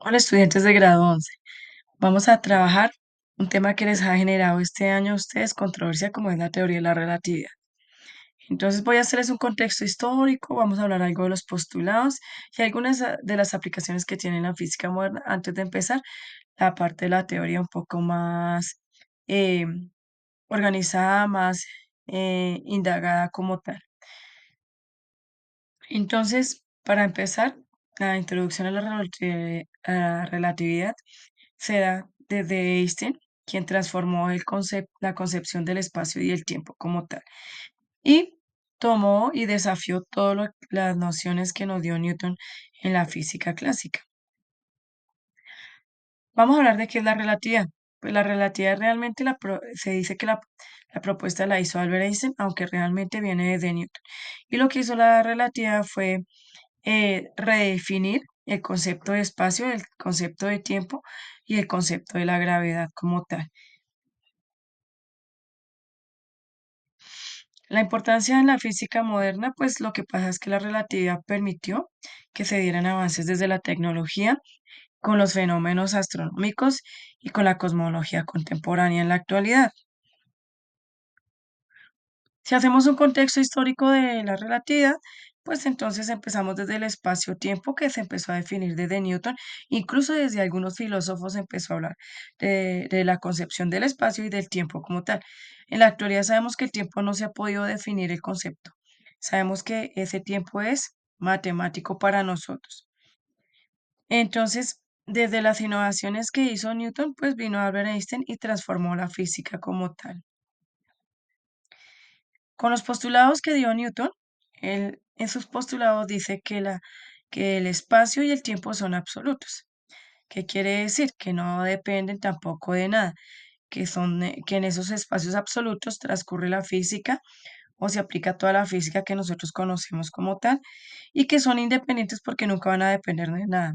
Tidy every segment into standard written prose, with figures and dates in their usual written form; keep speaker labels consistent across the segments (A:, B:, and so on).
A: Hola estudiantes de grado 11. Vamos a trabajar un tema que les ha generado este año a ustedes controversia como es la teoría de la relatividad. Entonces voy a hacerles un contexto histórico, vamos a hablar algo de los postulados y algunas de las aplicaciones que tiene la física moderna antes de empezar la parte de la teoría un poco más eh, organizada, más indagada como tal. Entonces, para empezar, la introducción a a la relatividad se da desde Einstein, quien transformó la concepción del espacio y el tiempo como tal, y tomó y desafió todas las nociones que nos dio Newton en la física clásica. Vamos a hablar de qué es la relatividad. Pues la relatividad realmente se dice que la propuesta la hizo Albert Einstein, aunque realmente viene desde Newton. Y lo que hizo la relatividad fue redefinir el concepto de espacio, el concepto de tiempo y el concepto de la gravedad como tal. La importancia en la física moderna, pues lo que pasa es que la relatividad permitió que se dieran avances desde la tecnología con los fenómenos astronómicos y con la cosmología contemporánea en la actualidad. Si hacemos un contexto histórico de la relatividad, pues entonces empezamos desde el espacio-tiempo que se empezó a definir desde Newton, incluso desde algunos filósofos empezó a hablar de la concepción del espacio y del tiempo como tal. En la actualidad sabemos que el tiempo no se ha podido definir el concepto. Sabemos que ese tiempo es matemático para nosotros. Entonces, desde las innovaciones que hizo Newton, pues vino Albert Einstein y transformó la física como tal. Con los postulados que dio Newton, él en sus postulados dice que el espacio y el tiempo son absolutos. ¿Qué quiere decir? Que no dependen tampoco de nada, que en esos espacios absolutos transcurre la física o se aplica toda la física que nosotros conocemos como tal y que son independientes porque nunca van a depender de nada.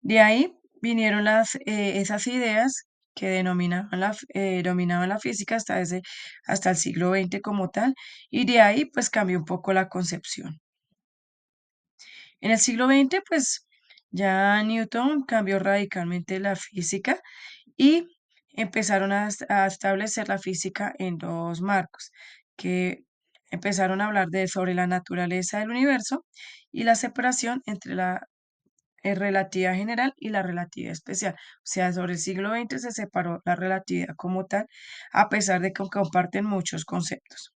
A: De ahí vinieron esas ideas que dominaban la física hasta el siglo XX como tal, y de ahí pues cambió un poco la concepción. En el siglo XX pues ya Newton cambió radicalmente la física y empezaron a establecer la física en dos marcos, que empezaron a hablar sobre la naturaleza del universo y la separación entre la relatividad general y la relatividad especial. O sea, sobre el siglo XX se separó la relatividad como tal, a pesar de que comparten muchos conceptos.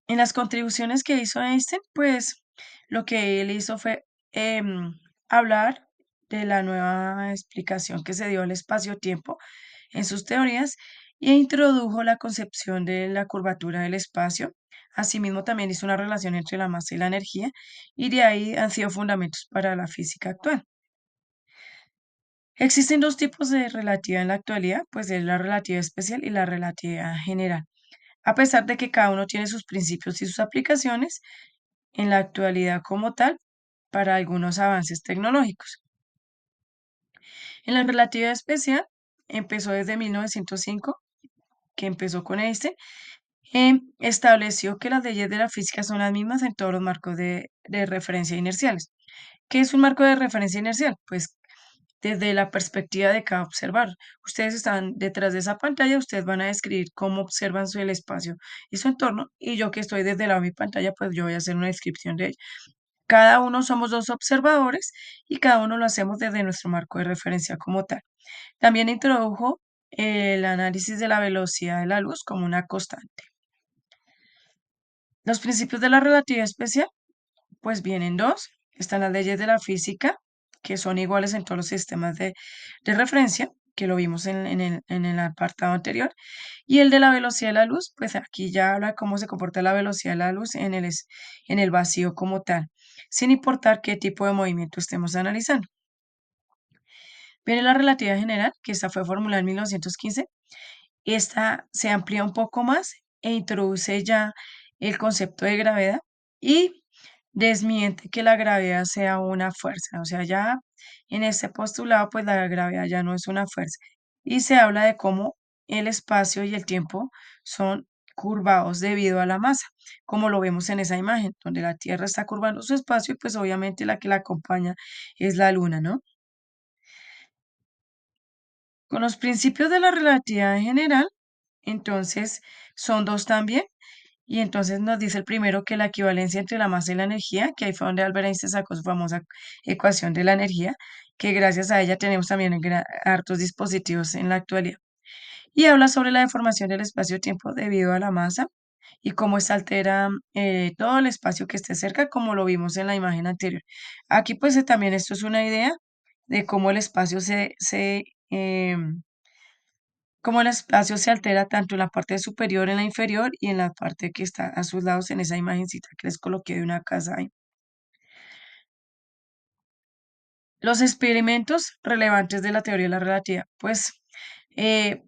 A: En las contribuciones que hizo Einstein, pues lo que él hizo fue hablar de la nueva explicación que se dio al espacio-tiempo en sus teorías e introdujo la concepción de la curvatura del espacio. Asimismo, también hizo una relación entre la masa y la energía, y de ahí han sido fundamentos para la física actual. Existen dos tipos de relatividad en la actualidad, pues es la relatividad especial y la relatividad general. A pesar de que cada uno tiene sus principios y sus aplicaciones en la actualidad como tal para algunos avances tecnológicos. En la relatividad especial empezó desde 1905, que empezó con Einstein, estableció que las leyes de la física son las mismas en todos los marcos de referencia inerciales. ¿Qué es un marco de referencia inercial? Pues desde la perspectiva de cada observar. Ustedes están detrás de esa pantalla, ustedes van a describir cómo observan el espacio y su entorno, y yo que estoy desde el lado de mi pantalla, pues yo voy a hacer una descripción de ello. Cada uno somos dos observadores y cada uno lo hacemos desde nuestro marco de referencia como tal. También introdujo el análisis de la velocidad de la luz como una constante. Los principios de la relatividad especial, pues vienen dos. Están las leyes de la física, que son iguales en todos los sistemas de referencia, que lo vimos en el apartado anterior. Y el de la velocidad de la luz, pues aquí ya habla cómo se comporta la velocidad de la luz en el vacío como tal, sin importar qué tipo de movimiento estemos analizando. Viene la relatividad general, que esta fue formulada en 1915. Esta se amplía un poco más e introduce ya el concepto de gravedad y desmiente que la gravedad sea una fuerza. O sea, ya en este postulado, pues la gravedad ya no es una fuerza. Y se habla de cómo el espacio y el tiempo son curvados debido a la masa, como lo vemos en esa imagen, donde la Tierra está curvando su espacio y pues obviamente la que la acompaña es la Luna, ¿no? Con los principios de la relatividad general, entonces son dos también. Y entonces nos dice el primero que la equivalencia entre la masa y la energía, que ahí fue donde Albert Einstein sacó su famosa ecuación de la energía, que gracias a ella tenemos también hartos dispositivos en la actualidad. Y habla sobre la deformación del espacio-tiempo debido a la masa y cómo esta altera todo el espacio que esté cerca, como lo vimos en la imagen anterior. Aquí pues también esto es una idea de cómo el espacio cómo el espacio se altera tanto en la parte superior, en la inferior y en la parte que está a sus lados en esa imagencita que les coloqué de una casa ahí. Los experimentos relevantes de la teoría de la relatividad. Pues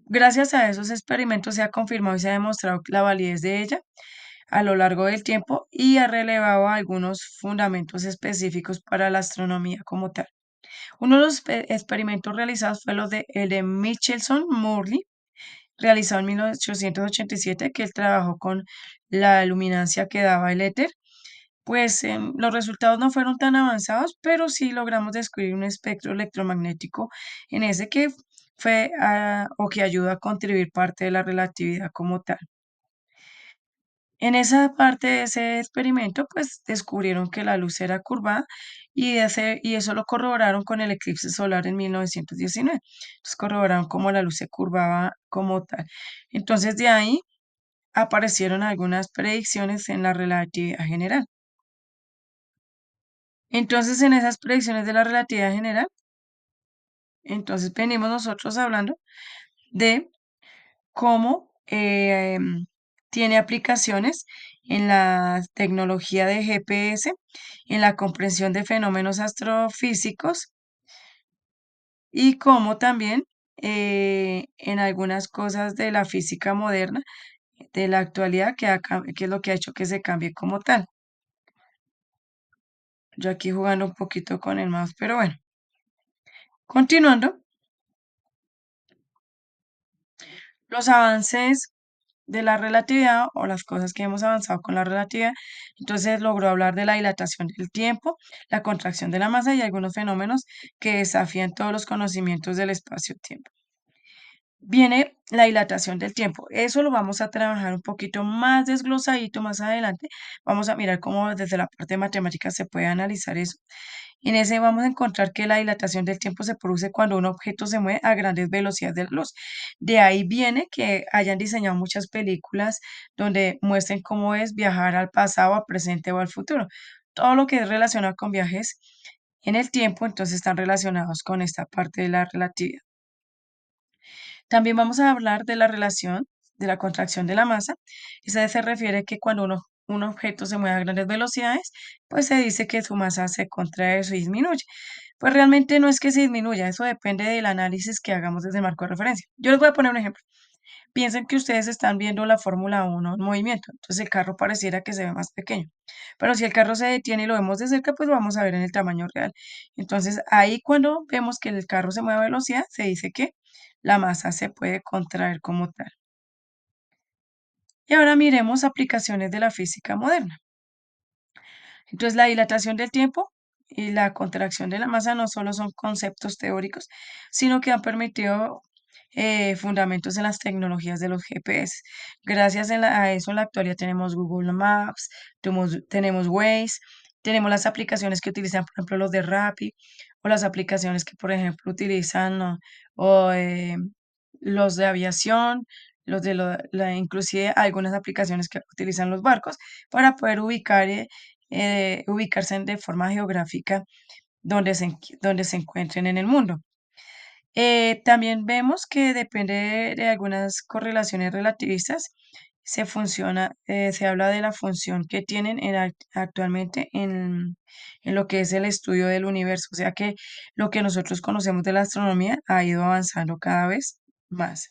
A: gracias a esos experimentos se ha confirmado y se ha demostrado la validez de ella a lo largo del tiempo y ha relevado algunos fundamentos específicos para la astronomía como tal. Uno de los experimentos realizados fue el de Michelson-Morley, realizado en 1887, que él trabajó con la luminancia que daba el éter. Pues los resultados no fueron tan avanzados, pero sí logramos descubrir un espectro electromagnético en ese que fue o que ayuda a contribuir parte de la relatividad como tal. En esa parte de ese experimento, pues descubrieron que la luz era curvada y eso lo corroboraron con el eclipse solar en 1919. Entonces corroboraron cómo la luz se curvaba como tal. Entonces de ahí aparecieron algunas predicciones en la relatividad general. Entonces en esas predicciones de la relatividad general, entonces venimos nosotros hablando de cómo tiene aplicaciones en la tecnología de GPS, en la comprensión de fenómenos astrofísicos y cómo también en algunas cosas de la física moderna, de la actualidad, que es lo que ha hecho que se cambie como tal. Yo aquí jugando un poquito con el mouse, pero bueno, continuando, los avances de la relatividad o las cosas que hemos avanzado con la relatividad. Entonces logró hablar de la dilatación del tiempo, la contracción de la masa y algunos fenómenos que desafían todos los conocimientos del espacio-tiempo. Viene la dilatación del tiempo. Eso lo vamos a trabajar un poquito más desglosadito más adelante. Vamos a mirar cómo desde la parte de matemáticas se puede analizar eso. En ese vamos a encontrar que la dilatación del tiempo se produce cuando un objeto se mueve a grandes velocidades de la luz. De ahí viene que hayan diseñado muchas películas donde muestren cómo es viajar al pasado, al presente o al futuro. Todo lo que es relacionado con viajes en el tiempo, entonces están relacionados con esta parte de la relatividad. También vamos a hablar de la relación de la contracción de la masa. Esa se refiere a que cuando un objeto se mueve a grandes velocidades, pues se dice que su masa se contrae o se disminuye. Pues realmente no es que se disminuya, eso depende del análisis que hagamos desde el marco de referencia. Yo les voy a poner un ejemplo. Piensen que ustedes están viendo la Fórmula 1 en movimiento, entonces el carro pareciera que se ve más pequeño, pero si el carro se detiene y lo vemos de cerca, pues lo vamos a ver en el tamaño real. Entonces ahí cuando vemos que el carro se mueve a velocidad, se dice que la masa se puede contraer como tal. Y ahora miremos aplicaciones de la física moderna. Entonces, la dilatación del tiempo y la contracción de la masa no solo son conceptos teóricos, sino que han permitido fundamentos en las tecnologías de los GPS. Gracias a eso, en la actualidad tenemos Google Maps, tenemos Waze, tenemos las aplicaciones que utilizan, por ejemplo, los de Rappi, o las aplicaciones que, por ejemplo, utilizan ¿no? o, los de aviación, inclusive algunas aplicaciones que utilizan los barcos para poder ubicarse de forma geográfica donde se encuentren en el mundo. También vemos que depende de algunas correlaciones relativistas, se habla de la función que tienen actualmente en lo que es el estudio del universo, o sea que lo que nosotros conocemos de la astronomía ha ido avanzando cada vez más.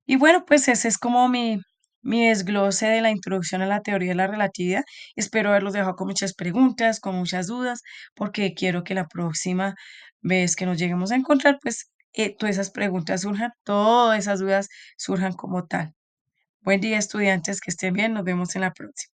A: Y bueno, pues ese es como mi desglose de la introducción a la teoría de la relatividad. Espero haberlos dejado con muchas preguntas, con muchas dudas, porque quiero que la próxima vez que nos lleguemos a encontrar, pues todas esas preguntas surjan, todas esas dudas surjan como tal. Buen día, estudiantes, que estén bien, nos vemos en la próxima.